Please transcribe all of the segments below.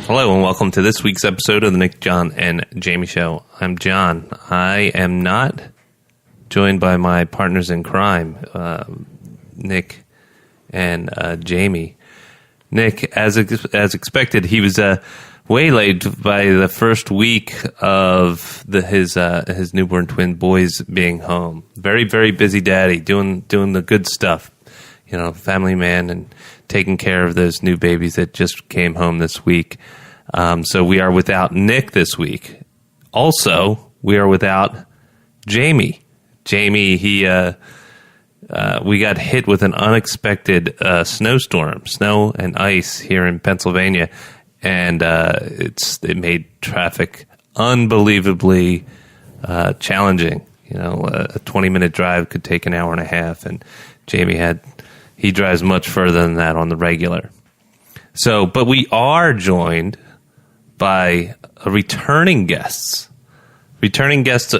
Hello and welcome to this week's episode of the Nick, John, and Jamie Show. I'm John. I am not joined by my partners in crime, Nick and Jamie. Nick, as expected, he was waylaid by the first week of his newborn twin boys being home. Very, very busy daddy, doing the good stuff. You know, family man and taking care of those new babies that just came home this week. So we are without Nick this week. Also, we are without Jamie. Jamie, we got hit with an unexpected snowstorm, snow and ice here in Pennsylvania, and it made traffic unbelievably challenging. You know, a 20-minute drive could take an hour and a half, and Jamie he drives much further than that on the regular. So, but we are joined by returning guests. Returning guests,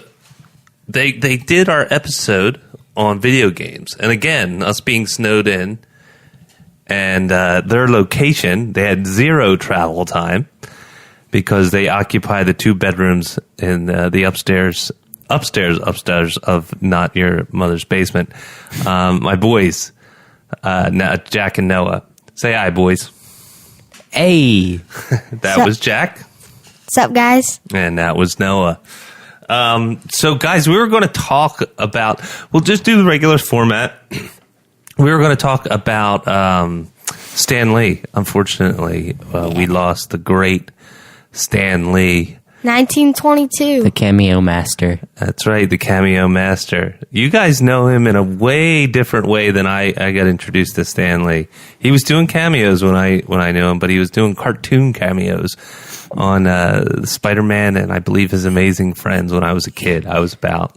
they did our episode on video games. And again, us being snowed in and their location, they had zero travel time because they occupy the 2 bedrooms in the upstairs of not your mother's basement. My boys, Jack and Noah. Say hi, boys. Hey. That was Jack. What's up, guys? And that was Noah. So, guys, we were going to talk about... We'll just do the regular format. We were going to talk about Stan Lee. Unfortunately, we lost the great Stan Lee. 1922. The cameo master. That's right, the cameo master. You guys know him in a way different way than I got introduced to Stan Lee. He was doing cameos when I knew him, but he was doing cartoon cameos on Spider-Man and I believe His Amazing Friends when I was a kid. I was about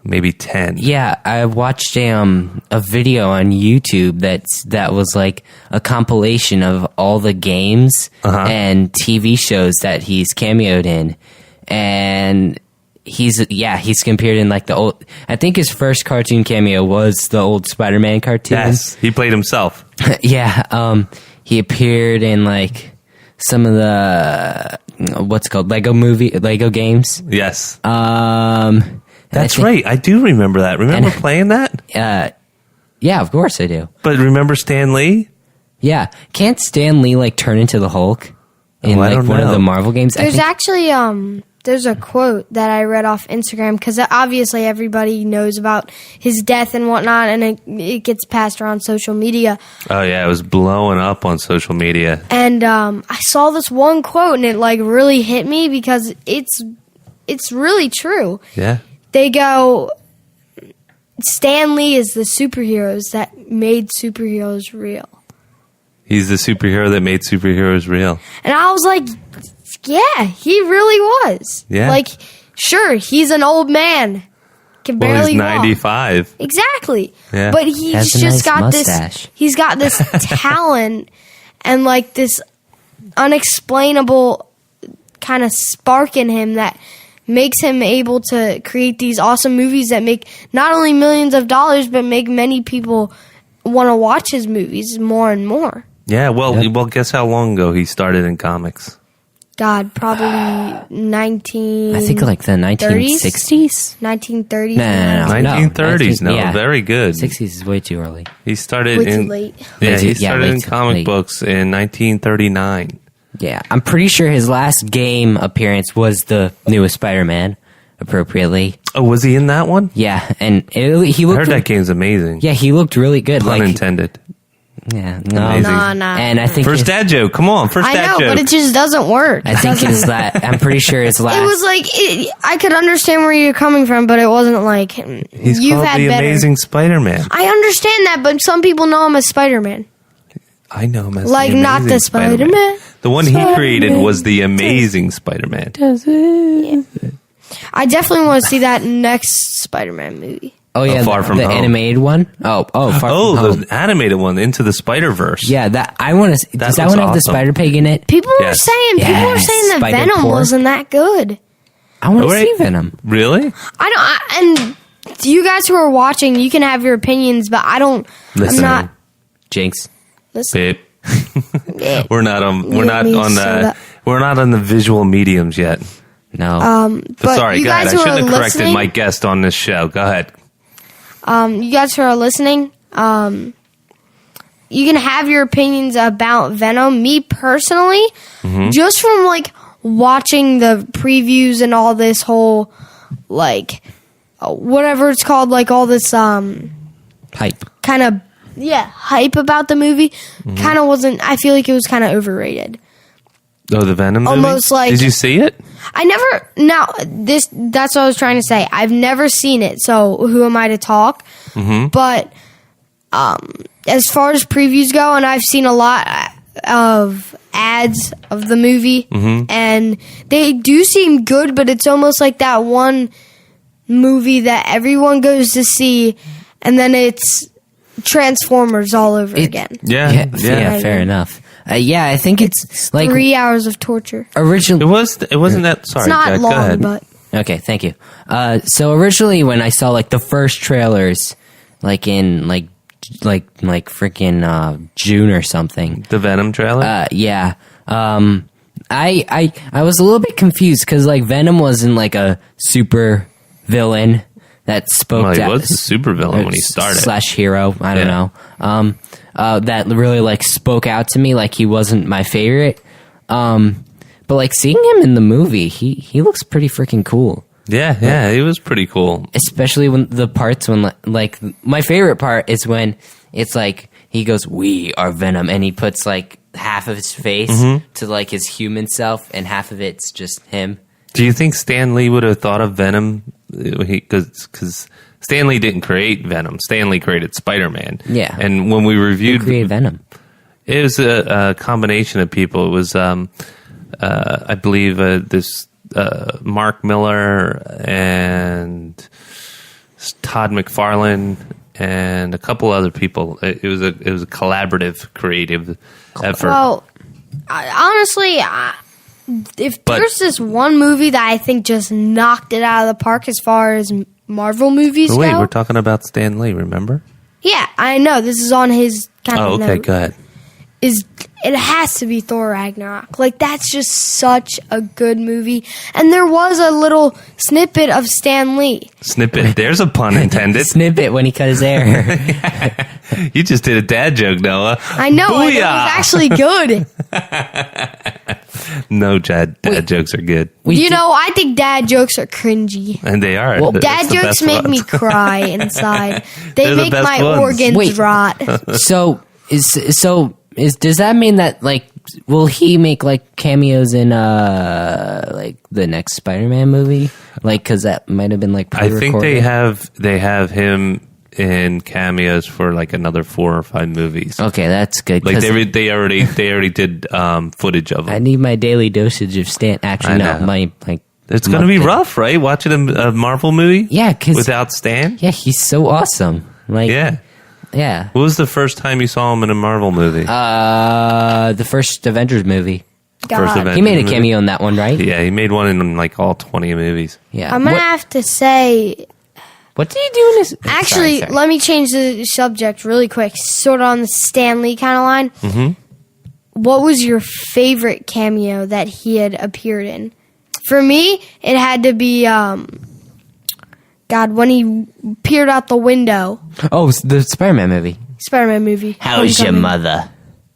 maybe 10. Yeah, I watched a video on YouTube that was like a compilation of all the games and TV shows that he's cameoed in, and he's compared in like the old. I think his first cartoon cameo was the old Spider-Man cartoon. Yes, he played himself. Yeah, he appeared in like some of the what's it called Lego games. Yes. That's right. I do remember that. Remember playing that? Yeah, of course I do. But remember Stan Lee? Yeah. Can't Stan Lee like turn into the Hulk in one of the Marvel games? There's actually there's a quote that I read off Instagram because obviously everybody knows about his death and whatnot, and it gets passed around social media. Oh yeah, it was blowing up on social media. And I saw this one quote and it like really hit me because it's really true. Yeah. They go, Stan Lee is the superheroes that made superheroes real. He's the superhero that made superheroes real. And I was like, yeah, he really was. Yeah. Like, sure, he's an old man. Can barely he's walk. 95. Exactly. Yeah. But he's Has a just nice got mustache. he's got this talent and like this unexplainable kind of spark in him that makes him able to create these awesome movies that make not only millions of dollars, but make many people want to watch his movies more and more. Yeah, well, guess how long ago he started in comics? God, probably 19... I think like the 1960s? 1930s? No. 1930s, no, very good. 60s is way too early. He started Way too late. Yeah, he started in late. comic books in 1939. Yeah, I'm pretty sure his last game appearance was the newest Spider-Man, appropriately. Oh, was he in that one? Yeah, and he looked... I heard that game's amazing. Yeah, he looked really good. Pun intended. Yeah, no. Amazing. Nah. And I think... First dad joke, come on, first I dad know, joke. but it just doesn't work. I think his last... I'm pretty sure his last... It was like, I could understand where you're coming from, but it wasn't like, He's you've called had the better. Amazing Spider-Man. I understand that, but some people know him as Spider-Man. I know him as Like, the not Amazing the Spider-Man. The one he created was the Amazing Spider-Man. I definitely want to see that next Spider-Man movie. Oh yeah, Far From the Home. animated one. Far From Home. The animated one, Into the Spider-Verse. Yeah, that I want to. Does that one have the awesome. Spider Pig in it? People were Yes. saying that Spider Venom Pork. wasn't that good. I want to Alright. see Venom. Really? And you guys who are watching, you can have your opinions, but I don't. Listen. I'm not. Jinx. Listen. Babe. We're not on the visual mediums yet. No. But sorry, you go ahead. guys I who shouldn't are have corrected listening- my guest on this show. Go ahead. You guys who are listening, you can have your opinions about Venom. Me personally, just from like watching the previews and all this whole like whatever it's called, like all this Hype. kind of hype about the movie, kind of wasn't. I feel like it was kind of overrated. Oh, the Venom movie? Almost like- Did you see it? I never. Now that's what I was trying to say. I've never seen it, so who am I to talk? But as far as previews go, and I've seen a lot of ads of the movie, and they do seem good. But it's almost like that one movie that everyone goes to see, and then it's Transformers all over again. Yeah. Fair enough. I think it's like 3 hours of torture. original. It wasn't that. Sorry, It's not Jack, go long, ahead. but Okay, thank you. So originally, when I saw like the first trailers, like in like freaking June or something, The Venom trailer? I was a little bit confused because like Venom wasn't like a super villain that spoke. Well, he out- was a super villain when he started. / hero. I don't know. That really like spoke out to me. Like he wasn't my favorite. But like seeing him in the movie, he looks pretty freaking cool. Yeah, he was pretty cool. Especially when the parts when like my favorite part is when it's like he goes, "We are Venom," and he puts like half of his face to like his human self, and half of it's just him. Do you think Stan Lee would have thought of Venom? Because Stan Lee didn't create Venom. Stan Lee created Spider-Man. Yeah. And when we reviewed... Create Venom. It was a combination of people. It was, I believe, this Mark Miller and Todd McFarlane and a couple other people. It was a collaborative, creative effort. well, honestly, if there's this one movie that I think just knocked it out of the park as far as Marvel movies But wait, go. we're talking about Stan Lee, remember? Yeah, I know. This is on his kind Oh, of okay, note. go ahead. It has to be Thor Ragnarok. Like, that's just such a good movie. And there was a little snippet of Stan Lee. Snippet. There's a pun intended. Snippet when he cut his hair. You just did a dad joke, Noah. I know, and it was Booyah! actually good. No, dad jokes are good. I think dad jokes are cringy. And they are. Well, That's Dad the jokes best make me ones. cry inside. They They're the make best my ones. organs Wait. rot. Does that mean that like will he make like cameos in like the next Spider-Man movie? Like because that might have been like I think pre-recorded. they have him in cameos for like another 4 or 5 movies. Okay, that's good. Like 'cause they already did footage of I him. need my daily dosage of Stan. Actually, I no, know. my like. It's going to be rough, right? Watching a Marvel movie? Yeah, because Without Stan? he's so awesome. Like Yeah. yeah. What was the first time you saw him in a Marvel movie? The first Avengers movie. First God. Avengers He made a movie? cameo in that one, right? Yeah, he made one in like all 20 movies. Yeah. I'm going to have to say, What did he do in this? actually, Sorry. let me change the subject really quick. Sort of on the Stan Lee kind of line. Mm-hmm. What was your favorite cameo that he had appeared in? For me, it had to be, when he peered out the window. Oh, the Spider-Man movie. Spider-Man movie. How's your Homecoming. mother?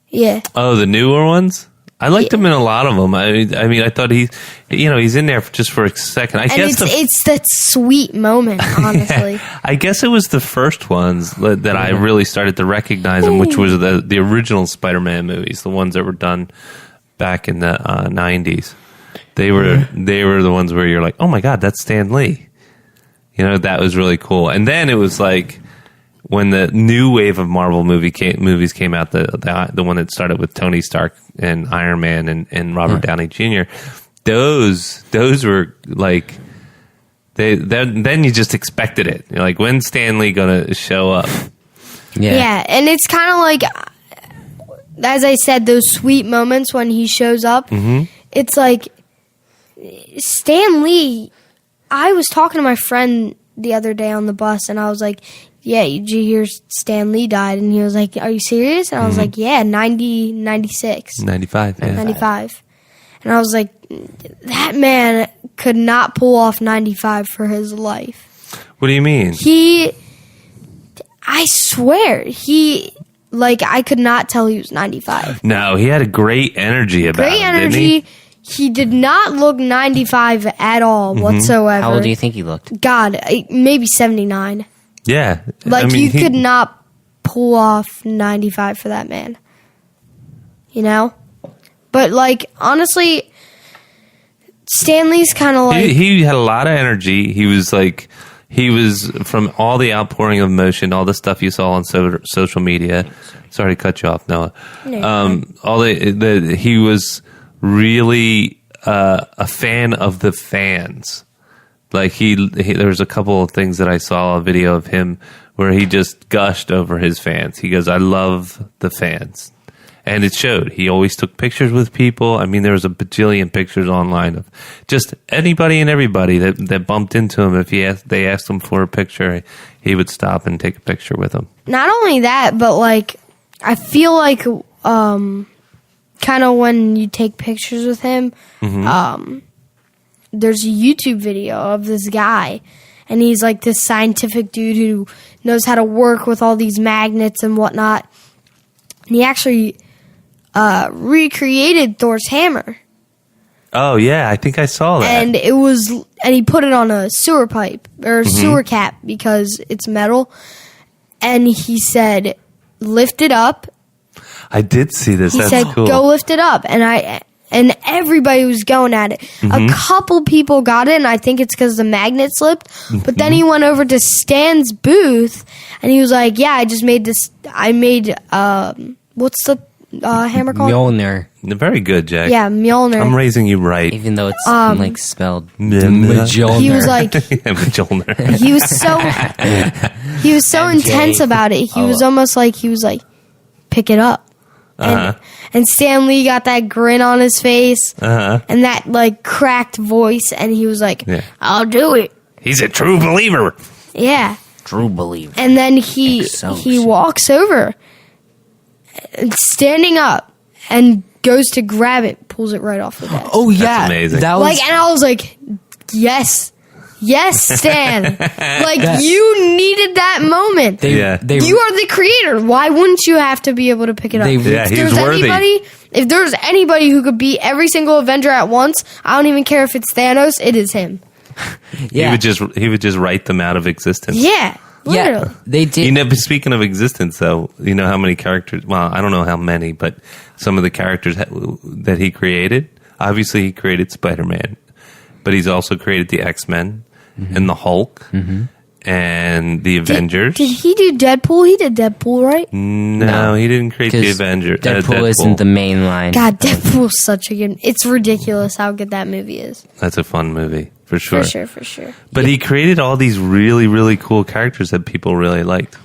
Yeah. Oh, the newer ones? I liked him in a lot of them. I mean, I thought he's in there just for a second. I And guess it's that sweet moment, honestly. I guess it was the first ones that I really started to recognize him, which was the original Spider-Man movies, the ones that were done back in the 90s. They were the ones where you're like, oh my God, that's Stan Lee. That was really cool. And then it was like when the new wave of Marvel movies came out, the one that started with Tony Stark and Iron Man and Robert Downey Jr. Those were like then you just expected it. You're like, when's Stan Lee gonna show up? Yeah, and it's kind of like, as I said, those sweet moments when he shows up. Mm-hmm. It's like Stan Lee. I was talking to my friend the other day on the bus, and I was like, yeah, did you hear Stan Lee died? And he was like, are you serious? And I was like, yeah, 96. 95, yeah. 95. And I was like, that man could not pull off 95 for his life. What do you mean? I swear, I could not tell he was 95. No, he had a great energy about Great him, energy. didn't He did not look 95 at all whatsoever. How old do you think he looked? God, maybe 79. he? Yeah. Like, you could not pull off 95 for that man. You know? But, like, honestly, Stanley's kind of like... He had a lot of energy. He was from all the outpouring of emotion, all the stuff you saw on social media. Sorry to cut you off, Noah. No, he was really a fan of the fans. Like there was a couple of things that I saw a video of him where he just gushed over his fans. He goes, "I love the fans," and it showed. He always took pictures with people. I mean, there was a bajillion pictures online of just anybody and everybody that bumped into him. If they asked him for a picture, he would stop and take a picture with them. Not only that, but like I feel like kind of when you take pictures with him, there's a YouTube video of this guy, and he's like this scientific dude who knows how to work with all these magnets and whatnot. And he actually recreated Thor's hammer. Oh yeah, I think I saw that. And he put it on a sewer pipe or a sewer cap because it's metal. And he said, "Lift it up." I did see this. He That's said, cool. "Go lift it up," and everybody was going at it. A couple people got it, and I think it's because the magnet slipped. But then he went over to Stan's booth, and he was like, "Yeah, I just made this. I made what's the hammer called? Mjolnir. Very good, Jack. Yeah, Mjolnir." I'm raising you right. Even though it's like spelled Mjolnir. He was like, Mjolnir. he was so intense about it. He was almost like pick it up. And Stan Lee got that grin on his face and that like cracked voice, and he was like, "I'll do it." He's a true believer. Yeah, true believer. and then he walks over, standing up, and goes to grab it, pulls it right off the desk. Oh yeah, That's amazing. That was Like, and I was like, yes, Stan. Like, you needed that moment. You are the creator. Why wouldn't you have to be able to pick it up? he's worthy. If there's anybody who could beat every single Avenger at once, I don't even care if it's Thanos. It is him. Yeah. He would just write them out of existence. Yeah. Literally. Yeah, they did. Speaking of existence, though, you know how many characters? Well, I don't know how many, but some of the characters that he created. Obviously, he created Spider-Man, but he's also created the X-Men and the Hulk and the Avengers. Did he do Deadpool? He did Deadpool, right? No, he didn't create the Avengers. Deadpool isn't the main line. God, Deadpool's such a good... It's ridiculous how good that movie is. That's a fun movie, for sure. For sure. But he created all these really, really cool characters that people really liked.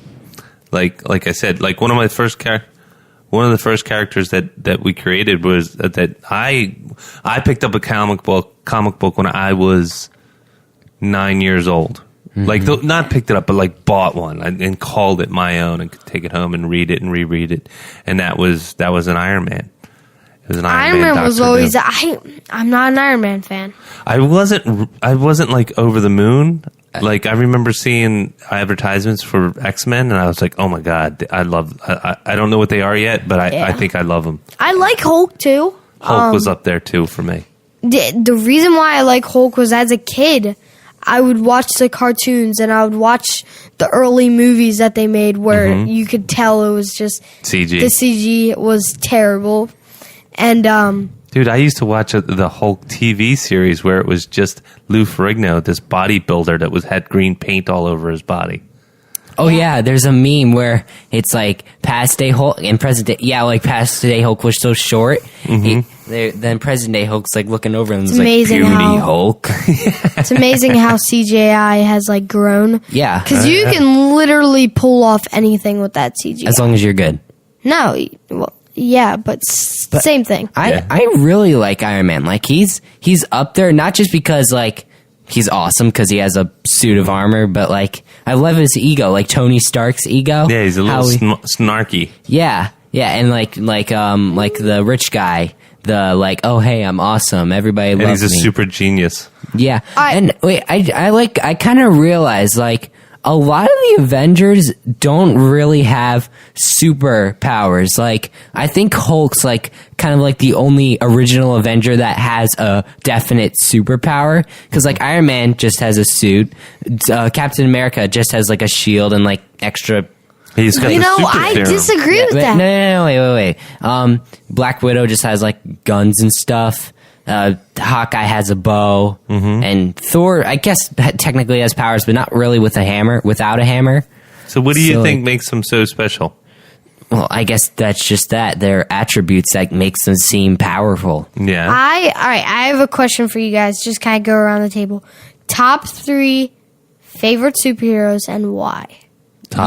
Like I said, like one of the first characters that we created was that I picked up a comic book when I was 9 years old. Like not picked it up, but like bought one and called it my own and could take it home and read it and reread it. And that was an Iron Man. It was an Iron Man. Was always I'm not an Iron Man fan. I wasn't like over the moon. Like I remember seeing advertisements for X-Men, and I was like, "Oh my god, I don't know what they are yet, but I think I love them." I like Hulk too. Hulk was up there too for me. The reason why I like Hulk was as a kid, I would watch the cartoons and I would watch the early movies that they made where you could tell it was just CG. The CG was terrible, and dude, I used to watch the Hulk TV series where it was just Lou Ferrigno, this bodybuilder that had green paint all over his body. Oh yeah, there's a meme where it's like past day Hulk and present day. Yeah, like past day Hulk was so short. Then present day Hulk's like looking over him. It's amazing like, how Hulk. It's amazing how CGI has like grown. Yeah, because you can literally pull off anything with that CGI as long as you're good. No, well, yeah, but same thing. I really like Iron Man. Like he's up there, not just because like he's awesome because he has a suit of armor, but like I love his ego, like Tony Stark's ego. Yeah, he's a little snarky. Yeah, and like the rich guy, the like, oh hey, I'm awesome, everybody loves me. And he's a super genius. Yeah, and wait, I kind of realized like a lot of the Avengers don't really have superpowers. Like, I think Hulk's like kind of like the only original Avenger that has a definite superpower. Because like Iron Man just has a suit, Captain America just has like a shield and like extra. He's got I disagree with that. No, wait. Black Widow just has like guns and stuff. Hawkeye has a bow, and Thor, I guess, technically has powers, but not really with a hammer. Without a hammer. So, what do you think makes them so special? Well, I guess that's just that their attributes that makes them seem powerful. Yeah. All right. I have a question for you guys. Just kind of go around the table. Top 3 favorite superheroes and why?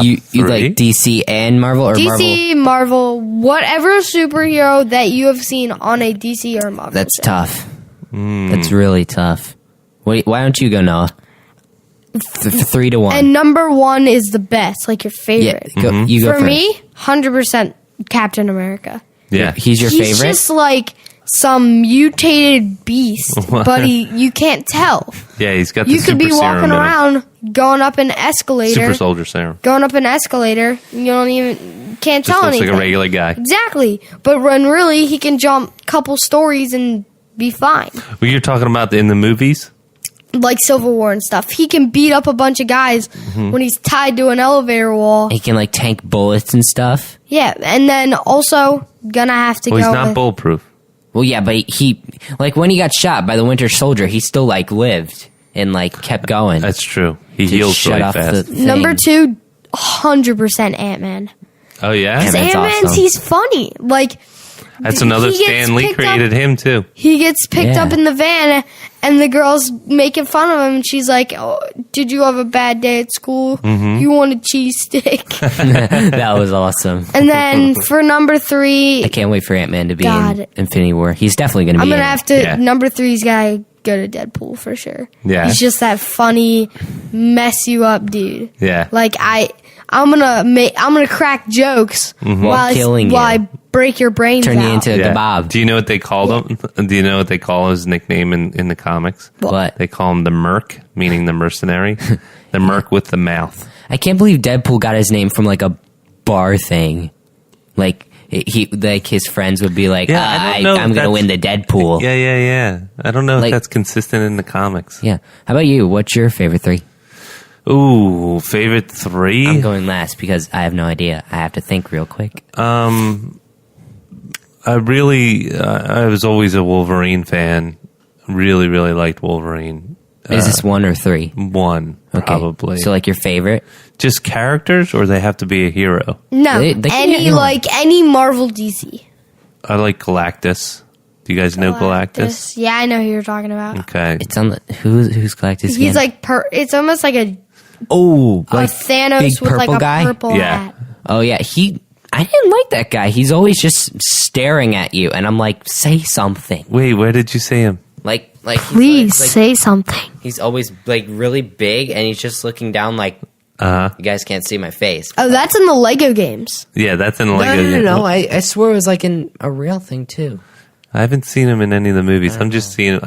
You like DC and Marvel, or DC, Marvel, whatever superhero that you have seen on a DC or Marvel. That's show. tough. That's really tough. Wait, why don't you go, Noah? 3-1. And number 1 is the best, like your favorite. Yeah, you go For first. me, 100% Captain America. Yeah. He's your He's favorite? just like some mutated beast, but you can't tell. Yeah, he's got the You could be super serum walking in him. around, going up an escalator. Super soldier serum. Going up an escalator, you can't Just tell looks anything. like a regular guy. Exactly. But when really he can jump a couple stories and be fine. Well, you're talking about in the movies? Like Civil War and stuff. He can beat up a bunch of guys when he's tied to an elevator wall. He can like tank bullets and stuff. Yeah, and then also gonna have to Well, go he's not with- bulletproof. Well, yeah, but he like when he got shot by the Winter Soldier, he still like lived and like kept going. That's true. He to heals shut really off fast. the thing. Number 2, 100% Ant-Man. Oh, yeah? Ant-Man's Ant-Man's, awesome. he's funny. Like, That's another he gets Stan Lee picked created him, too. he gets picked Yeah. up in the van, and the girl's making fun of him, and she's like, oh, did you have a bad day at school? You want a cheese stick? That was awesome. And then for number 3, I can't wait for Ant-Man to be God. in Infinity War. He's definitely going to be I'm in gonna it. have to. Yeah. Number 3's gotta go to Deadpool for sure. Yeah. He's just that funny, mess you up dude. Yeah. Like I'm gonna crack jokes While killing you. while I break your brains Turn out. you into a Yeah. kebab. Do you know what they call him? Do you know what they call his nickname in the comics? What? They call him the Merc, meaning the mercenary. The Merc with the mouth. I can't believe Deadpool got his name from like a bar thing. Like he like his friends would be like, Yeah, I don't know I'm if going to win the Deadpool. Yeah. I don't know Like- if that's consistent in the comics. Yeah. How about you? What's your favorite 3? Ooh, favorite 3? I'm going last because I have no idea. I have to think real quick. I was always a Wolverine fan. Really, really liked Wolverine. Is this 1 or 3? 1, Okay. probably. So like your favorite? Just characters, or they have to be a hero? No, They can get anyone. any Marvel DC. I like Galactus. Do you guys know Galactus? Yeah, I know who you're talking about. Okay. It's on the who's Galactus He's again? like it's almost like a like Thanos big with like purple a guy? purple Yeah. hat. Oh yeah, I didn't like that guy. He's always just staring at you, and I'm like, say something. Wait, where did you see him? Like Please say something. he's always like really big, and he's just looking down like you guys can't see my face. Oh, that's in the Lego games. Yeah, that's in Lego. No. I swear it was like in a real thing too. I haven't seen him in any of the movies. I just seen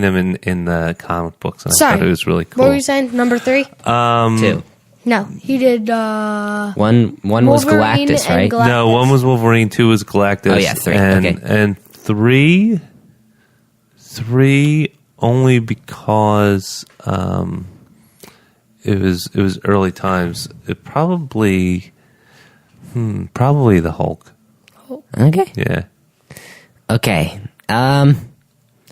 him in the comic books, and I Sorry. thought it was really cool. What were you saying? Number 3? 2. No, he did. One was Wolverine Galactus, and right? Galactus. No, 1 was Wolverine, 2 was Galactus. Oh, yeah, 3, And, okay. and 3 only because it was early times. It probably the Hulk. Okay. Yeah. Okay. I'm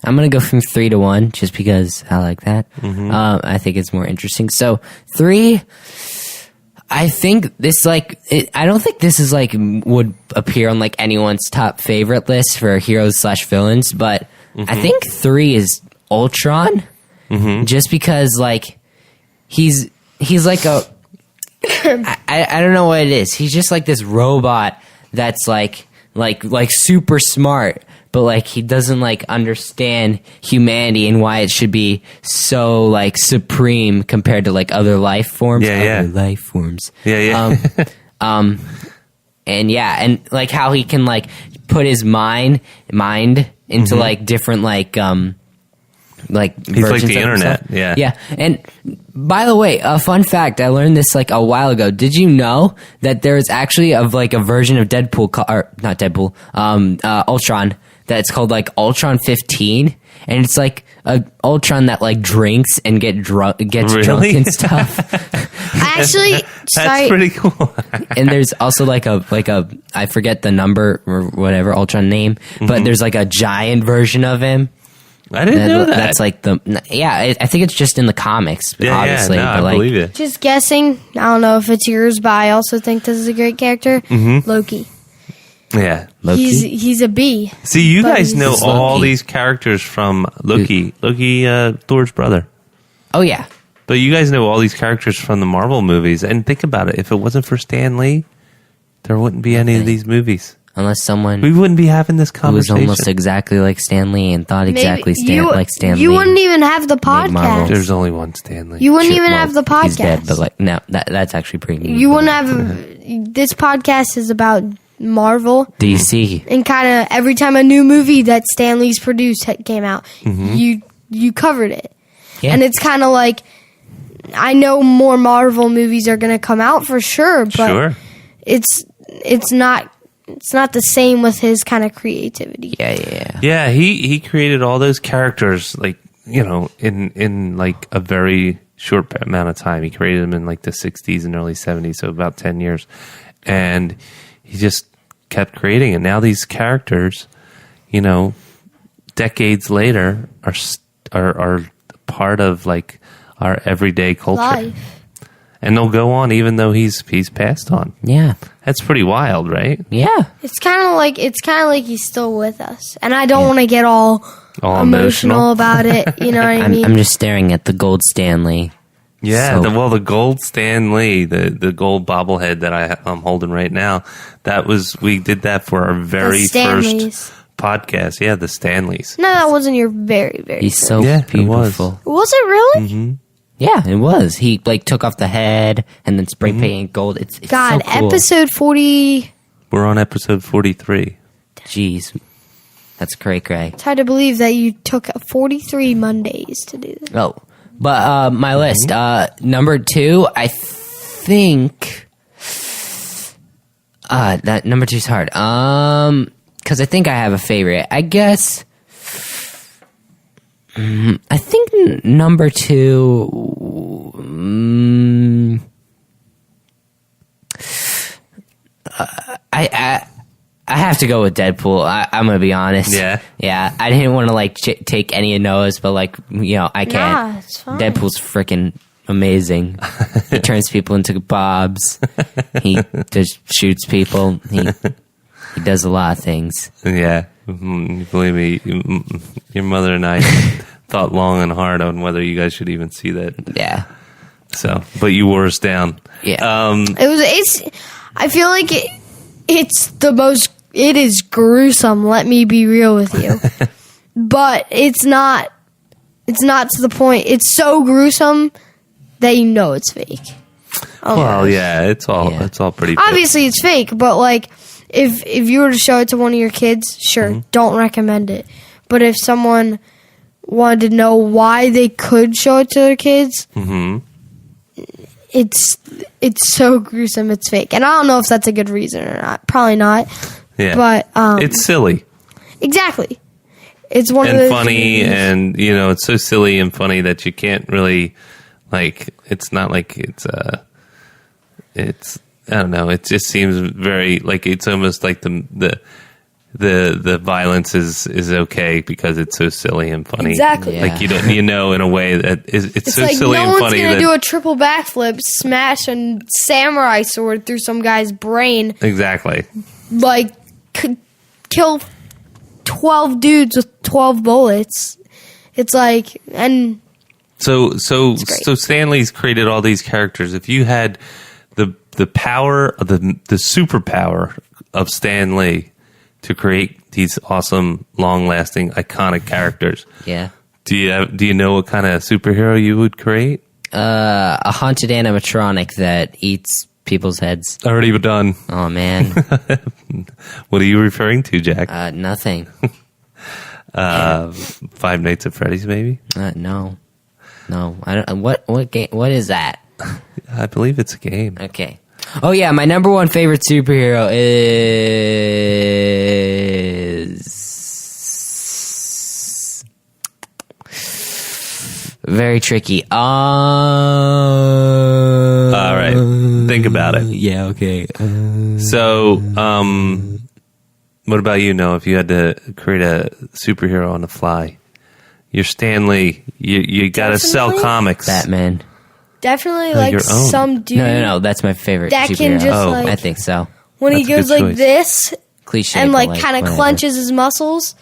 gonna go from 3 to 1 just because I like that. I think it's more interesting. So 3, I think this I don't think this is like would appear on like anyone's top favorite list for heroes / villains, but I think 3 is Ultron, just because like he's like a I don't know what it is. He's just like this robot that's like super smart, but like he doesn't like understand humanity and why it should be so like supreme compared to like other life forms. Other life forms. And like how he can like put his mind into like different like he's like the internet. Yeah. And by the way, a fun fact, I learned this like a while ago. Did you know that there's actually like a version of Ultron that's called like Ultron 15, and it's like a Ultron that like drinks and gets drunk and stuff. That's pretty cool. And there's also like a I forget the number or whatever Ultron name, but there's like a giant version of him. I didn't know that. That's like I think it's just in the comics, obviously. I believe it. Just guessing. I don't know if it's yours, but I also think this is a great character. Loki. Yeah, Loki. He's a bee. See, you guys know all these characters from Loki. Loki, Thor's brother. Oh yeah. But you guys know all these characters from the Marvel movies, and think about it. If it wasn't for Stan Lee, there wouldn't be any of these movies. Unless someone we wouldn't be having this conversation. Who was almost exactly like Stan Lee and thought exactly like Stan Lee. You wouldn't even have the podcast. There's only one Stan Lee. You wouldn't even have the podcast. He's dead, but like no, that's actually pretty neat. You wouldn't have. This podcast is about Marvel, DC, and kind of every time a new movie that Stan Lee's produced came out, you covered it, and it's kind of like I know more Marvel movies are going to come out for sure, but it's not. It's not the same with his kind of creativity. Yeah, he created all those characters, like, you know, in like a very short amount of time. He created them in like the 60s and early 70s, so about 10 years. And he just kept creating it. Now these characters, you know, decades later are part of like our everyday culture. Life. And they'll go on even though he's passed on. Yeah. That's pretty wild, right? Yeah. It's kind of like he's still with us. And I don't want to get all emotional about it, you know what I mean? I'm just staring at the gold Stanley. Yeah, the gold Stan Lee, the gold bobblehead that I'm holding right now, we did that for our very first podcast. Yeah, the Stanleys. No, that wasn't your very, very He's first. so beautiful. Was it really? Mm-hmm. Yeah, it was. He like took off the head and then spray painted gold. It's God, so cool. episode 40. We're on episode 43. Jeez. That's cray. It's hard to believe that you took 43 Mondays to do this. Oh, but my list. Number 2, I think. That number 2 is hard. Because I think I have a favorite. I guess. I think number 2. I have to go with Deadpool. I'm gonna be honest. Yeah. I didn't want to like take any of Noah's, but like I can't. Nah, it's fine. Deadpool's freaking amazing. He turns people into bobs. He just shoots people. He does a lot of things. Yeah. Believe me, your mother and I thought long and hard on whether you guys should even see that. Yeah. So, but you wore us down. Yeah. I feel like it is gruesome, let me be real with you. But it's not to the point. It's so gruesome that you know it's fake. Well, yeah, it's all pretty fake. Obviously it's fake, but like if you were to show it to one of your kids, sure, don't recommend it. But if someone wanted to know why they could show it to their kids, it's so gruesome it's fake. And I don't know if that's a good reason or not. Probably not. Yeah. But it's silly. Exactly. It's one and of the funny things. And it's so silly and funny that you can't really it's not like it's I don't know, it just seems very like it's almost like the violence is okay because it's so silly and funny. Exactly. Like in a way that it's so like silly and funny. No one's gonna do a triple backflip, smash a samurai sword through some guy's brain. Exactly. Like could kill 12 dudes with 12 bullets. It's like So Stan Lee's created all these characters. If you had the power of the superpower of Stan Lee to create these awesome, long-lasting, iconic characters. Yeah. Do you know what kind of superhero you would create? A haunted animatronic that eats people's heads. Already done. Oh man. What are you referring to, Jack? Nothing. Five Nights at Freddy's, maybe? No. I don't. What game? What is that? I believe it's a game. Okay. Oh yeah, my number one favorite superhero is very tricky. All right, think about it. Yeah. Okay. So, what about you, Noah? If you had to create a superhero on the fly, you're Stan Lee. You got to sell Definitely comics. Batman. Definitely Like like your own. some dude No. That's my favorite. that superhero. can just Oh. I think so. when he That's a goes good like choice. this Cliche. and but, like kind of whatever. clenches his muscles.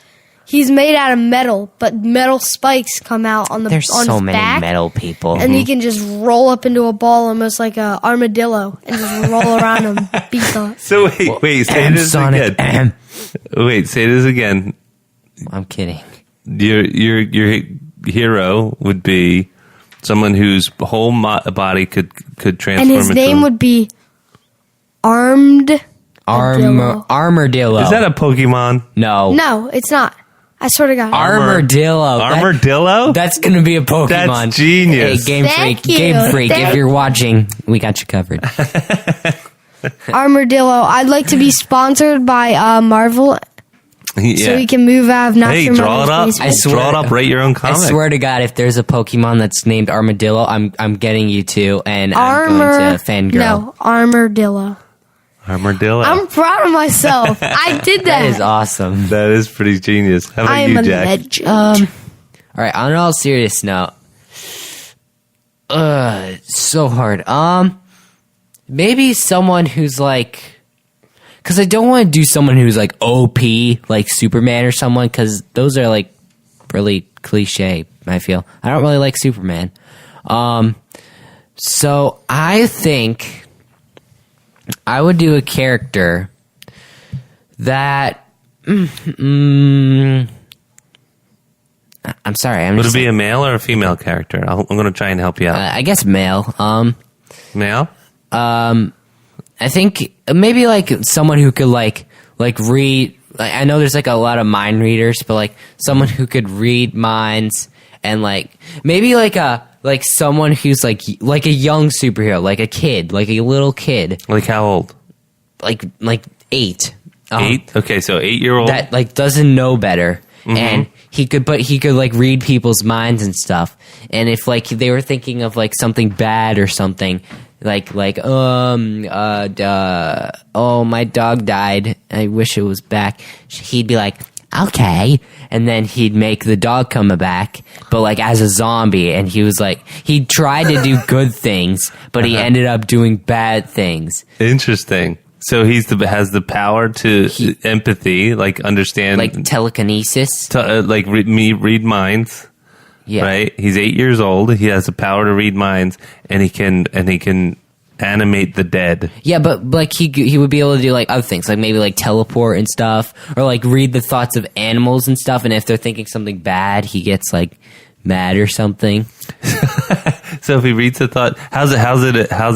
He's made out of metal, but metal spikes come out on There's on so his many back, metal people. and he can just roll up into a ball almost like a armadillo and just roll around him, beat the. So wait, say this Sonic. again. Wait, say this again. I'm kidding. Your hero would be someone whose whole body could transform And his into. name would be Armadillo. Armadillo. Is that a Pokemon? No. No, it's not. I swear to God. Armadillo. Armadillo? That's gonna be a Pokemon. That's genius. Hey, Game Thank Freak. you. Game Freak. If Thank- you're watching, we got you covered. Armadillo. I'd like to be sponsored by Marvel, Yeah. so we can move out of not Hey, your draw it up. mother's basement. swear- Draw it up. Write your own I comic. swear to God, if there's a Pokemon that's named Armadillo, I'm getting you too, and I'm going to fangirl. No, Armadillo. Armadillo. I'm proud of myself. I did that. That is awesome. That is pretty genius. How about I am you, a Jack? legend. All right, on an all serious note, it's so hard. Maybe someone who's like, because I don't want to do someone who's like OP, like Superman or someone, because those are like really cliche. I feel I don't really like Superman. So I think I would do a character that. I'm sorry. Would it be a male or a female character? I'm going to try and help you out. I guess male. Male? I think maybe like someone who could like read. Like, I know there's like a lot of mind readers, but like someone who could read minds and like maybe like someone who's like a young superhero, like a kid, like a little kid, Like how old? like 8. 8? Okay, so 8-year-old. That like doesn't know better, and he could like read people's minds and stuff. And if like they were thinking of like something bad or something, oh, my dog died, I wish it was back, he'd be like, okay, and then he'd make the dog come back, but like as a zombie. And he was like, he tried to do good things, but he ended up doing bad things. Interesting. So has the power to empathy, like understand, Like telekinesis. like read minds. Yeah. Right. He's 8 years old. He has the power to read minds, and he can animate the dead. Yeah, but like he would be able to do like other things, like maybe like teleport and stuff, or like read the thoughts of animals and stuff. And if they're thinking something bad, he gets like mad or something. So if he reads the thought, how's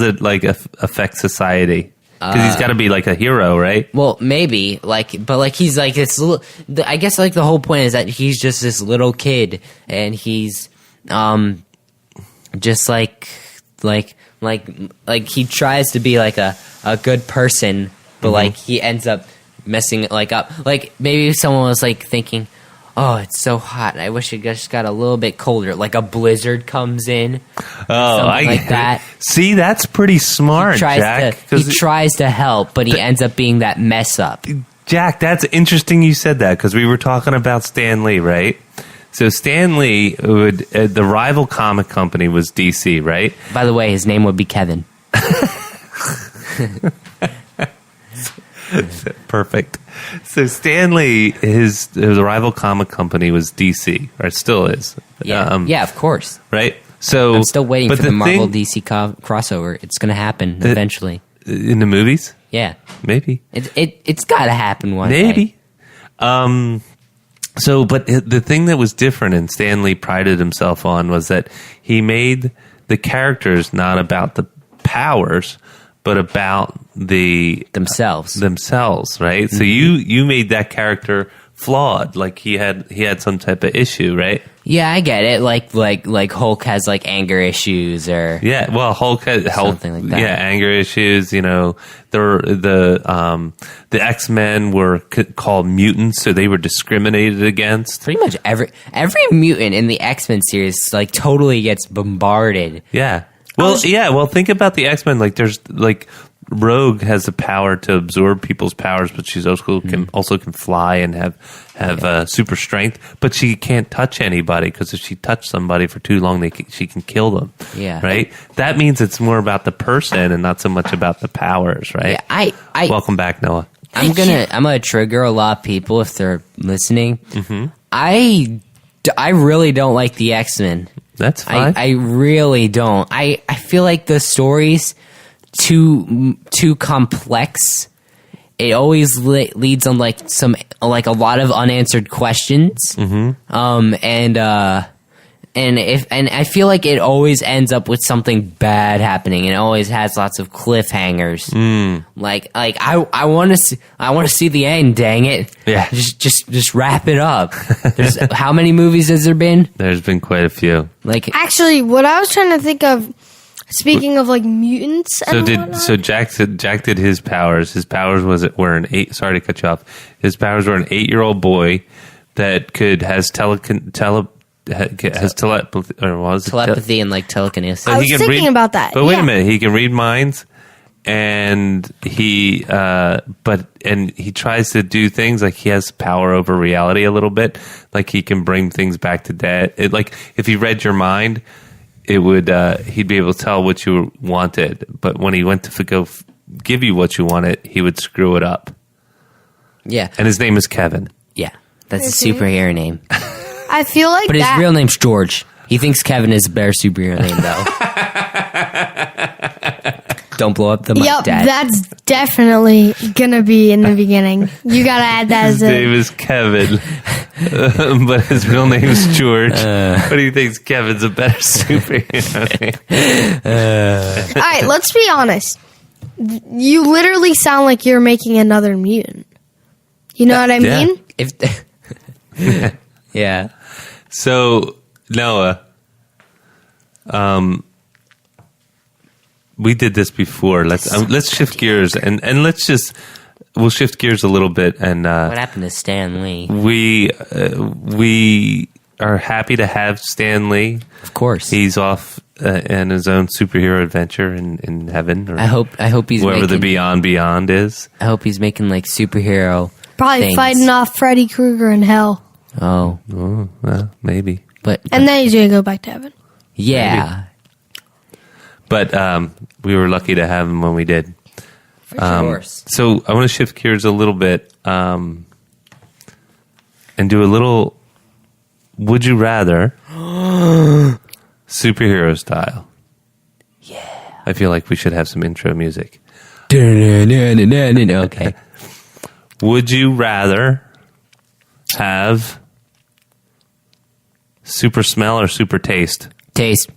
it like affect society? Because he's got to be like a hero, right? Well, maybe but like he's like this little. I guess like the whole point is that he's just this little kid, and he's just like he tries to be like a good person, but like he ends up messing it like up. Like maybe someone was like thinking, oh, it's so hot, I wish it just got a little bit colder. Like a blizzard comes in. Like that. See, that's pretty smart, Jack. He tries to help, but he ends up being that mess up. Jack, that's interesting you said that, because we were talking about Stan Lee, right? So Stan Lee would the rival comic company was DC, right? By the way, his name would be Kevin. Perfect. So Stan Lee, his rival comic company was DC, or it still is. Yeah, yeah, of course. Right. So I'm still waiting but for the Marvel DC crossover. It's going to happen eventually. In the movies. Yeah, Maybe. it's got to happen one Maybe. day. So, but the thing that was different and Stan Lee prided himself on was that he made the characters not about the powers, but about themselves, right? So you made that character flawed, like he had some type of issue, right? Yeah, I get it. Like Hulk has like anger issues, or Hulk has something like that. Yeah, anger issues. You know, the X-Men were called mutants, so they were discriminated against. Pretty much every mutant in the X-Men series like totally gets bombarded. Yeah. Well, think about the X-Men. Like, there's like Rogue has the power to absorb people's powers, but she's also can fly and have super strength. But she can't touch anybody, because if she touched somebody for too long, she can kill them. Yeah. Right. That means it's more about the person and not so much about the powers. Right. Yeah. I Welcome back, Noah. I'm gonna trigger a lot of people if they're listening. Mm-hmm. I really don't like the X-Men. That's fine. I really don't. I feel like the story's too complex. It always leads on like a lot of unanswered questions. Mm-hmm. And I feel like it always ends up with something bad happening, and it always has lots of cliffhangers. Like I want to see the end. Dang it! Yeah, just wrap it up. There's how many movies has there been? There's been quite a few. Like, actually, what I was trying to think of, speaking of like mutants, so Jack did his powers. His powers were an 8. Sorry to cut you off. His powers were an 8-year-old boy that has telepathy and like telekinesis. I was thinking about that. But wait a minute, he can read minds, and he tries to do things like he has power over reality a little bit. Like he can bring things back to death. Like if he read your mind, it would he'd be able to tell what you wanted. But when he went to go give you what you wanted, he would screw it up. Yeah, and his name is Kevin. Yeah, that's a superhero name. I feel like, but his real name's George. He thinks Kevin is a better superhero name, though. Don't blow up the mic, Dad. That's definitely gonna be in the beginning. You gotta add that his name is Kevin, but his real name is George. But he thinks Kevin's a better superhero name. All right, let's be honest. You literally sound like you're making another mutant. You know what I mean? Yeah. So, Noah, we did this before. Let's shift gears and we'll shift gears a little bit. And what happened to Stan Lee? We are happy to have Stan Lee. Of course, he's off in his own superhero adventure in heaven. Or I hope he's wherever the beyond is. I hope he's making like superhero. Probably things. Fighting off Freddy Krueger in hell. Oh, well, maybe. But then he's gonna go back to heaven. Yeah. Maybe. But we were lucky to have him when we did. For sure. So I want to shift gears a little bit and do a little would you rather superhero style. Yeah. I feel like we should have some intro music. Okay. Would you rather have super smell or super taste? Taste.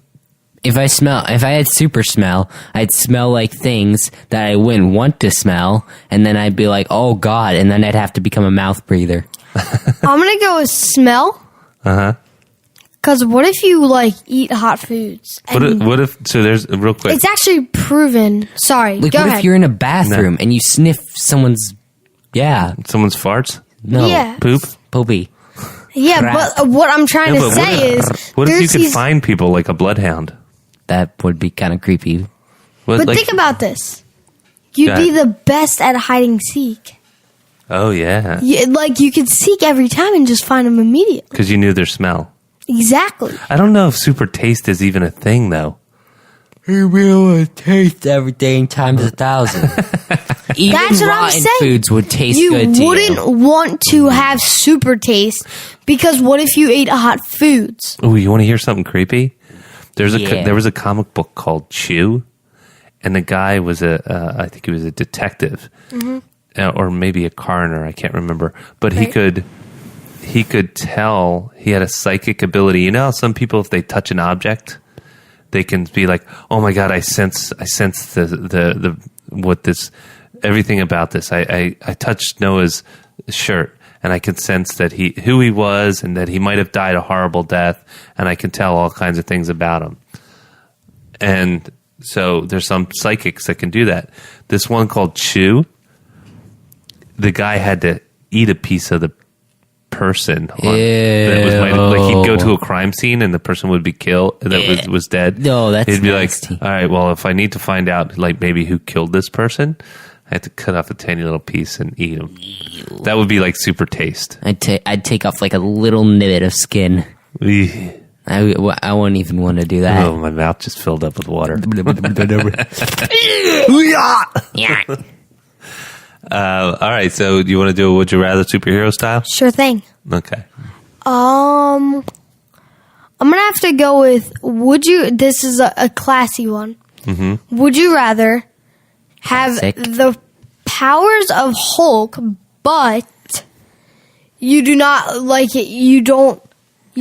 If I had super smell, I'd smell like things that I wouldn't want to smell, and then I'd be like, oh God, and then I'd have to become a mouth breather. I'm gonna go with smell. Because what if you like eat hot foods? What if? So there's real quick. It's actually proven. Sorry, like, go what ahead. if you're in a bathroom and you sniff someone's? Yeah, someone's farts. No, yeah. Poop. Poopy. Yeah, Crap. but what I'm trying to say is, what if you could find people like a bloodhound? That would be kind of creepy. But think about this: you'd be the best at hide and seek. Oh yeah. Like you could seek every time and just find them immediately because you knew their smell. Exactly. I don't know if super taste is even a thing though. You really taste everything times 1,000. Even That's what I'm saying. Foods would taste good to you. You wouldn't want to have super taste because what if you ate hot foods? Oh, you want to hear something creepy? There was a comic book called Chew, and the guy was I think he was a detective, or maybe a coroner, I can't remember, but he could tell. He had a psychic ability. You know how some people, if they touch an object, they can be like, "Oh my God, I sense the what this everything about this. I touched Noah's shirt, and I can sense that who he was, and that he might have died a horrible death, and I can tell all kinds of things about him." And so there's some psychics that can do that. This one called Chew, the guy had to eat a piece of the person. That was like he'd go to a crime scene and the person would be killed, that was dead. No, that's He'd be nasty. like, all right, well, if I need to find out like maybe who killed this person, I have to cut off a tiny little piece and eat him. That would be like super taste. I'd take off like a little niblet of skin. I wouldn't even want to do that. Oh, my mouth just filled up with water. Yeah. All right, so do you want to do a Would You Rather superhero style? Sure thing. Okay. I'm gonna have to go with this is a classy one. Mm-hmm. Would you rather have Classic. the powers of Hulk, but you do not like it? You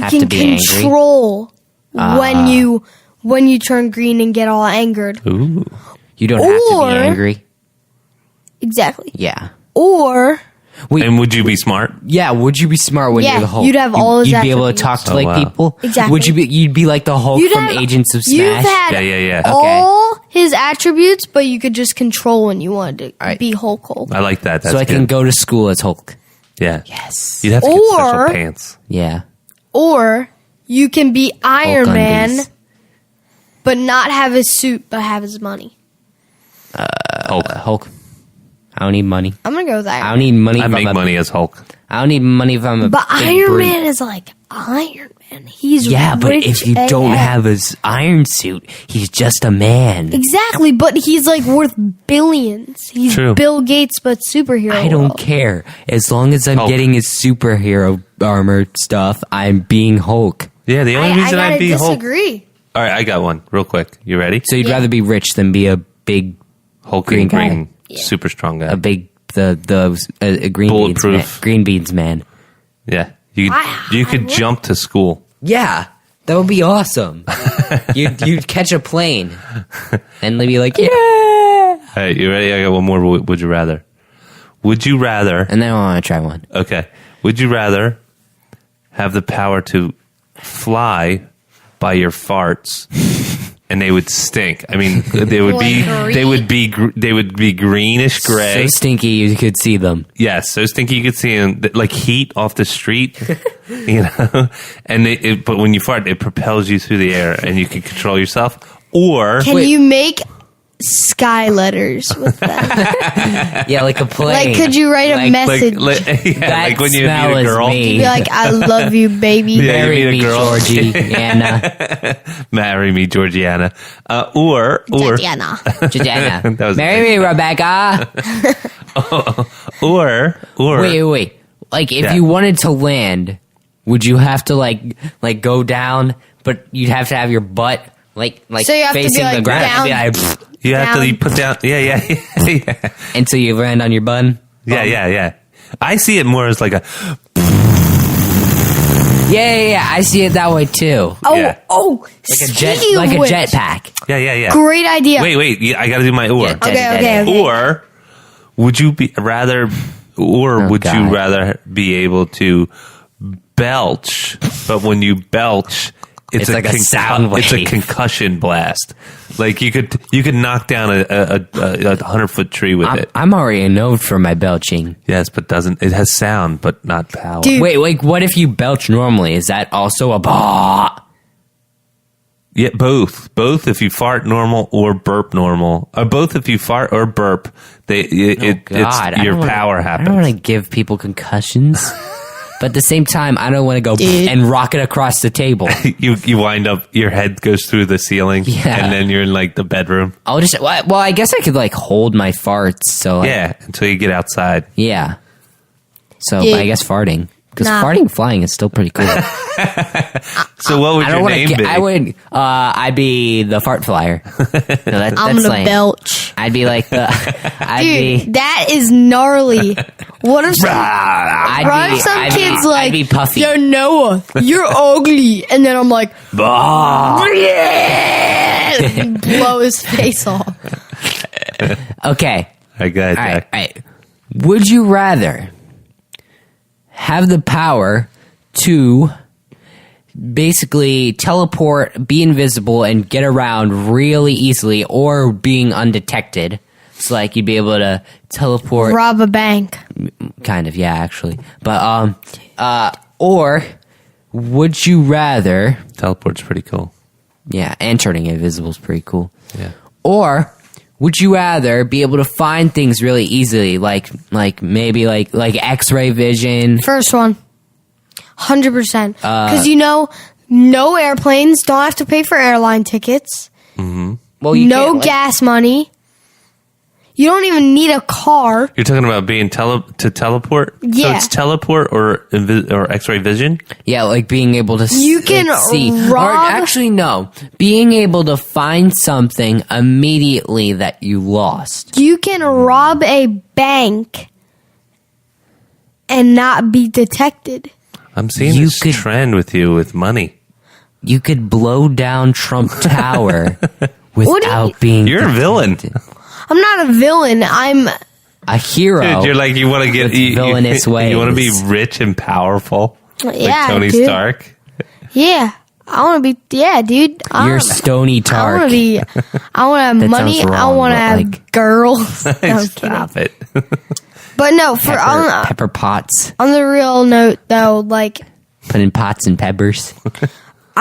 Have can to be angry? control when you turn green and get all angered. Ooh. You don't have to Or- be angry. Exactly. Yeah. Or Wait, And would you be smart? yeah, would you be smart when Yeah, you're the Hulk? you'd have all his You'd be able to attributes. talk to Oh, like wow. people? Exactly. You'd be like the Hulk you'd from have- Agents of You've Smash? had Yeah. all his attributes, but you could just control when you wanted to Right. be Hulk. I like that. That's So I can good. go to school as Hulk. Yeah. Yes. You'd have to get Or- special pants. Yeah. Or you can be Iron Hulk Man, undies. but not have his suit, but have his money. Hulk. I don't need money. I'm gonna go with I Iron don't need money. I if make I'm a- money as Hulk. I don't need money if I'm a But big Iron brute. Man is like Iron Man. He's Yeah, but rich if you AF. don't have his iron suit, he's just a man. Exactly, but he's like worth billions. He's True. Bill Gates, but superhero. I don't world. care. As long as I'm Hulk. getting his superhero armor stuff, I'm being Hulk. Yeah, the only I reason gotta I'd be Hulk. disagree. All right, I got one real quick. You ready? So you'd Yeah. rather be rich than be a big, Hulk Green and guy. green, Yeah. super strong guy. a green Bulletproof. beans man. Green beans man. Yeah, you I could would- jump to school. Yeah, that would be awesome. you'd catch a plane and they'd be like, yeah. All right, you ready? I got one more. Would you rather? Would you rather? And then I want to try one. Okay. Would you rather have the power to fly by your farts, and they would stink? I mean, they would be Like they would be greenish gray. So stinky you could see them. Yes, so stinky you could see them like heat off the street, you know. And but when you fart, it propels you through the air, and you can control yourself. Or Can you make sky letters with that? Yeah, like a plane. Like, could you write a Like- message? yeah, That like when you smell meet a is girl, me. Be like, I love you, baby. Yeah. Marry you meet a me, girl. Georgie, Anna, marry me, Georgiana, or Tatiana. Georgiana. That was Marry me, Rebecca. or Wait. Like, if Yeah. you wanted to land, would you have to like go down? But you'd have to have your butt like So you have to be, facing the like, ground. down. Yeah, you have to Down. you put down. Yeah. until you land on your bun. Yeah. I see it more as like a Yeah. I see it that way too. Oh, Yeah. Like a speaking like of a which, jetpack. yeah. great idea. Wait. I got to do my or. Yeah, Okay. Or would you be rather? Or would God. you rather be able to belch? But when you belch, It's like a sound It's a wave. concussion blast. Like you could knock down a 100-foot tree with it. I'm already known for my belching. Yes, but it has sound, but not power. Dude. Wait, like what if you belch normally? Is that also a bah? Yeah, both. Both if you fart normal or burp normal. Or both if you fart or burp, God, it's your power I happens. don't want to give people concussions, but at the same time, I don't want to go Dude. and rock it across the table. You wind up, your head goes through the ceiling, Yeah. and then you're in like the bedroom. I'll just well, I guess I could like hold my farts. So like, Yeah, until you get outside. yeah. So Dude. I guess farting. Because Nah. farting and flying is still pretty cool. So what would your name be? I'd be the fart flyer. No, I'm that's gonna lame. belch. I'd be like the. Dude, that is gnarly. What if some kid's like, I'd be puffy. yo, Noah, you're ugly. And then I'm like, blow his face off. Okay. I got it, All right, Jack. all right. Would you rather have the power to basically teleport, be invisible, and get around really easily, or being undetected? So, like, you'd be able to teleport. Rob a bank. Kind of, yeah, actually. But, or would you rather. Teleport's pretty cool. Yeah, and turning invisible is pretty cool. Yeah. Or would you rather be able to find things really easily, like maybe like X-ray vision? First one. 100%. Because, no airplanes, don't have to pay for airline tickets. Well, you No can't, like- gas money. You don't even need a car. You're talking about being to teleport? Yeah. So it's teleport or X-ray vision? Yeah, like being able to You can see. Or rob- actually, no, being able to find something immediately that you lost. You can rob a bank and not be detected. I'm seeing You this could- trend with you with money. You could blow down Trump Tower What without do being. You're a villain. I'm not a villain. I'm a hero. Dude, you're like, you want to get With villainous You want to be ways. rich and powerful, yeah, like Tony dude. Stark. Yeah, I want to be. Yeah, dude. You're Stony I Tark. want to be. I want to have That money. sounds I wrong, want to but, have like- girls. No, I'm Stop kidding. it. But no, for Pepper Potts. on the real note though, like Putting pots and peppers.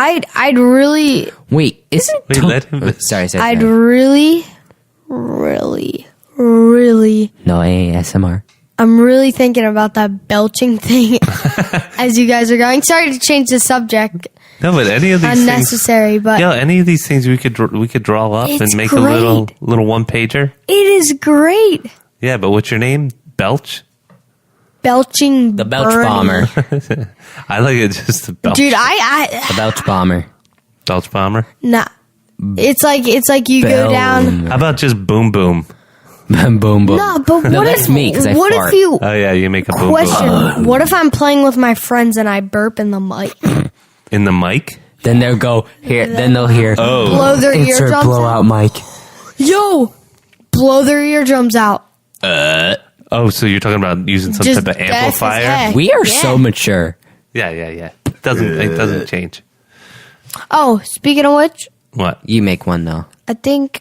I'd really, Wait, isn't Wait, let him- sorry. I'd really, really. No ASMR. I'm really thinking about that belching thing as you guys are going. Sorry to change the subject. No, but any of these Unnecessary, things, but yeah, any of these things we could draw up It's and make great. a little one pager. it is great. Yeah, but what's your name? Belch. Belching The Belch Bernie. Bomber. I like it just the Belch. Dude, The Belch Bomber. Belch bomber. nah. It's like you go down. How about just boom boom? boom boom. No, but No, what that's if me, 'cause I what fart. if you Oh yeah, you make a boom question? boom What if I'm playing with my friends and I burp in the mic? in the mic. Then they'll go here. Then they'll hear. Oh, Blow their Insert eardrums blowout out. mic. Yo, blow their eardrums out. oh, so you're talking about using some Just type of deaf as amplifier? heck. We are Yeah. so mature. Yeah. It doesn't change. Oh, speaking of which, What? You make one though. I think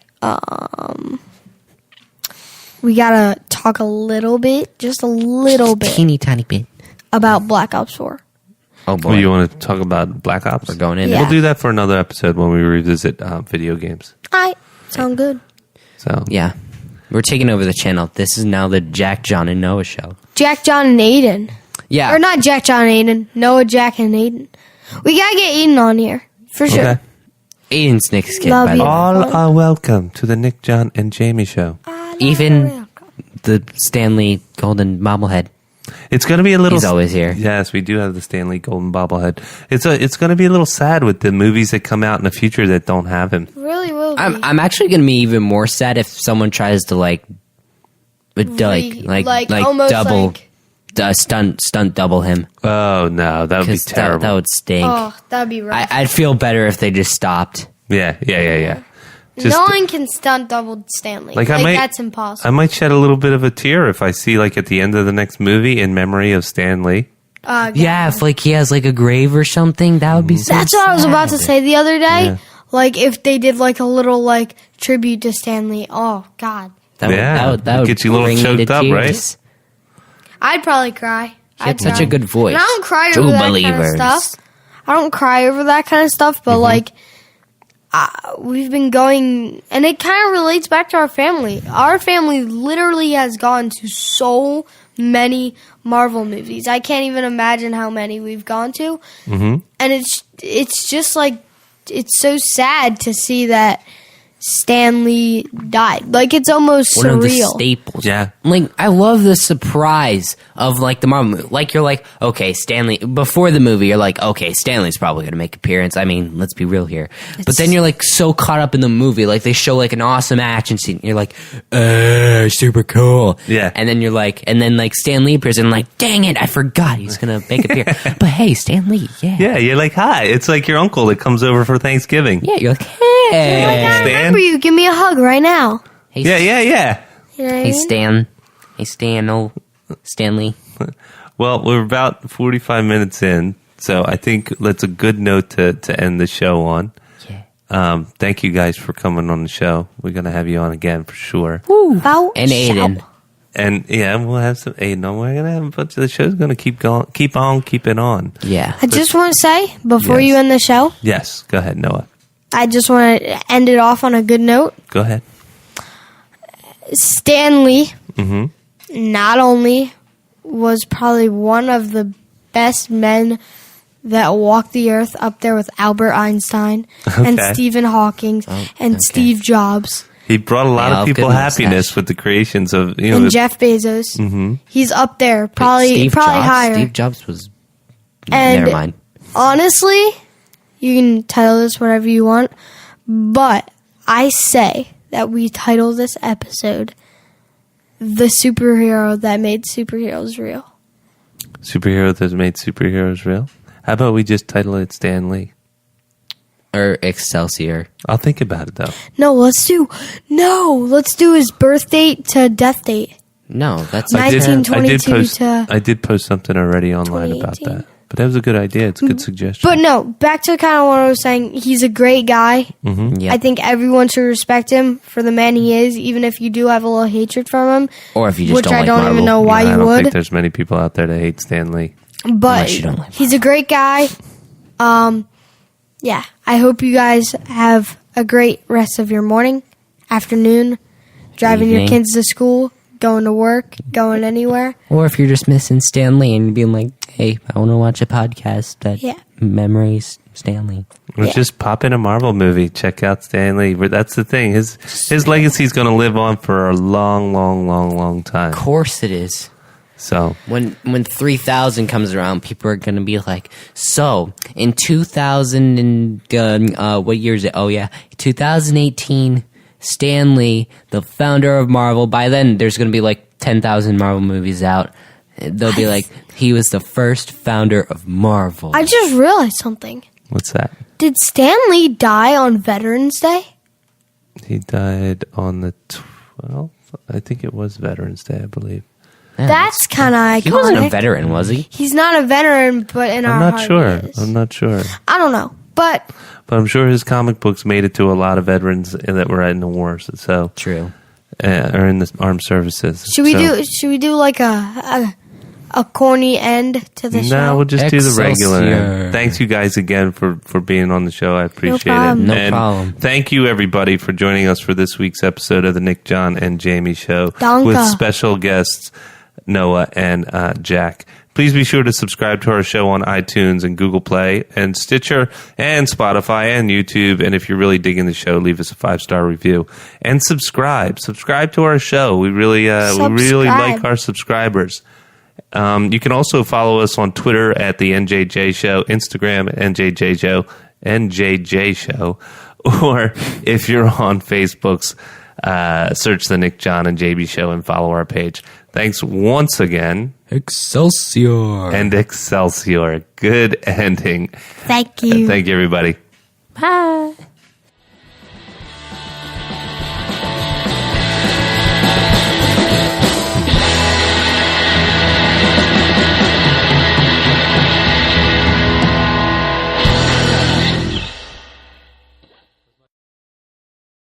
we gotta talk a little bit, just a little bit, Teeny tiny bit. about Black Ops 4. Oh boy. Well, you want to talk about Black Ops? We're going in. Yeah. We'll do that for another episode when we revisit video games. Alright, sound good. So Yeah. We're taking over the channel. This is now the Jack, John, and Noah show. Jack, John, and Aiden. Yeah. Or not Jack, John, and Aiden. Noah, Jack, and Aiden. We gotta get Aiden on here. For sure. okay. Aiden's Nick's kid, Love by the you. way. All are welcome to the Nick, John, and Jamie show. Even the Stanley Golden Bobblehead. It's going to be a little. He's always here. Yes, we do have the Stanley Golden Bobblehead. It's going to be a little sad with the movies that come out in the future that don't have him. Really will be. I'm actually gonna be even more sad if someone tries to like almost double like- stunt double him. Oh no, that would be 'Cause terrible. Oh, that would stink. that'd be rough. I'd feel better if they just stopped. Yeah. Just, no one can stunt double Stanley. Like, I might- that's impossible. I might shed a little bit of a tear if I see like at the end of the next movie in memory of Stan Lee. Yeah, if like he has like a grave or something, that would be so That's what I was about to sad. say the other day. Yeah. Like if they did like a little like tribute to Stanley. Oh God, That would, Yeah, that would get you a little bring me to choked up, right? tears. I'd probably cry. He had I'd such cry. a good voice. And I don't cry True over that kind of believers. stuff. I don't cry over that kind of stuff, but like we've been going, and it kind of relates back to our family. Our family literally has gone to so many Marvel movies. I can't even imagine how many we've gone to, and it's just like it's so sad to see that Stan Lee died. Like, it's almost One of the surreal. staples. Yeah. Like, I love the surprise of, like, the Marvel movie. Like, you're like, okay, Stanley, before the movie, you're like, okay, Stanley's probably going to make an appearance. I mean, let's be real here. But then you're, like, so caught up in the movie. Like, they show, like, an awesome action scene. You're like, super cool. Yeah. And then you're like, Stan Lee appears, and I'm like, dang it, I forgot he's going to make an appearance. But hey, Stan Lee, yeah. Yeah, you're like, hi. It's like your uncle that comes over for Thanksgiving. Yeah, you're like, hey. I Stan? remember you. Give me a hug right now. Hey, Yeah. You know what I Hey, mean? Stan. Hey, Stan. Oh, Stanley. Well, we're about 45 minutes in, so I think that's a good note to end the show on. Yeah. Thank you guys for coming on the show. We're going to have you on again for sure. About And Aiden. And yeah, we'll have some Aiden on. We're going to have a bunch of the show's going to keep it on. Yeah. I just want to say, before Yes. you end the show, Yes, go ahead, Noah. I just want to end it off on a good note. Go ahead. Stan Lee Mm-hmm. not only was probably one of the best men that walked the earth, up there with Albert Einstein and Okay. Stephen Hawking and okay. Steve Jobs He brought a lot Yeah, of people good happiness mustache. with the creations of, and Jeff Bezos. He's up there, probably Steve probably Jobs? higher. Steve Jobs was. And Never mind. honestly, you can title this whatever you want, but I say that we title this episode "The Superhero That Made Superheroes Real." Superhero that made superheroes real. How about we just title it Stan Lee? Or Excelsior. I'll think about it though. No, let's do his birth date to death date. No, that's I did- 1922 I did post something already online about 2018. that. But that was a good idea. It's a good suggestion. But no, back to kind of what I was saying. He's a great guy. yeah. I think everyone should respect him for the man he is, even if you do have a little hatred from him. Or if you just which don't I like don't Marvel. even know why I you don't would. think there's many people out there that hate Stan Lee. But Unless you don't like he's a great guy. Yeah, I hope you guys have a great rest of your morning, afternoon, driving your Evening. kids to school, going to work, going anywhere. Or if you're just missing Stanley and being like, hey, I want to watch a podcast that Yeah. memories Stanley. Or Yeah. just pop in a Marvel movie. Check out Stan Lee. But that's the thing. His legacy's going to live on for a long, long, long, long time. Of course it is. So, When 3000 comes around, people are going to be like, so, in 2000 and, what year is it? Oh, yeah. 2018, Stan Lee, the founder of Marvel. By then, there's going to be like 10,000 Marvel movies out. They'll be like, he was the first founder of Marvel. I just realized something. what's that? Did Stan Lee die on Veterans Day? He died on the 12th. I think it was Veterans Day, I believe. Yeah, That's kind of iconic. he wasn't a veteran, was he? He's not a veteran, but in our I'm not heart sure. he is. I'm not sure. I don't know, but But I'm sure his comic books made it to a lot of veterans that were in the wars. So, True. or in the armed services. should we do like a corny end to the No, show? we'll just do the regular. Excelsior. Thanks you guys again for being on the show. I appreciate problem. it. No And problem. thank you everybody for joining us for this week's episode of the Nick, John, and Jamie Show Danke. with special guests Noah and Jack. Please be sure to subscribe to our show on iTunes and Google Play and Stitcher and Spotify and YouTube. And if you're really digging the show, leave us a 5-star review and subscribe. Subscribe to our show. We really like our subscribers. You can also follow us on Twitter at the NJJ Show, Instagram at NJJ Show, or if you're on Facebook's, search the Nick, John, and JB Show and follow our page. Thanks once again, Excelsior. and Excelsior. Good ending. Thank you. Thank you, everybody. Bye.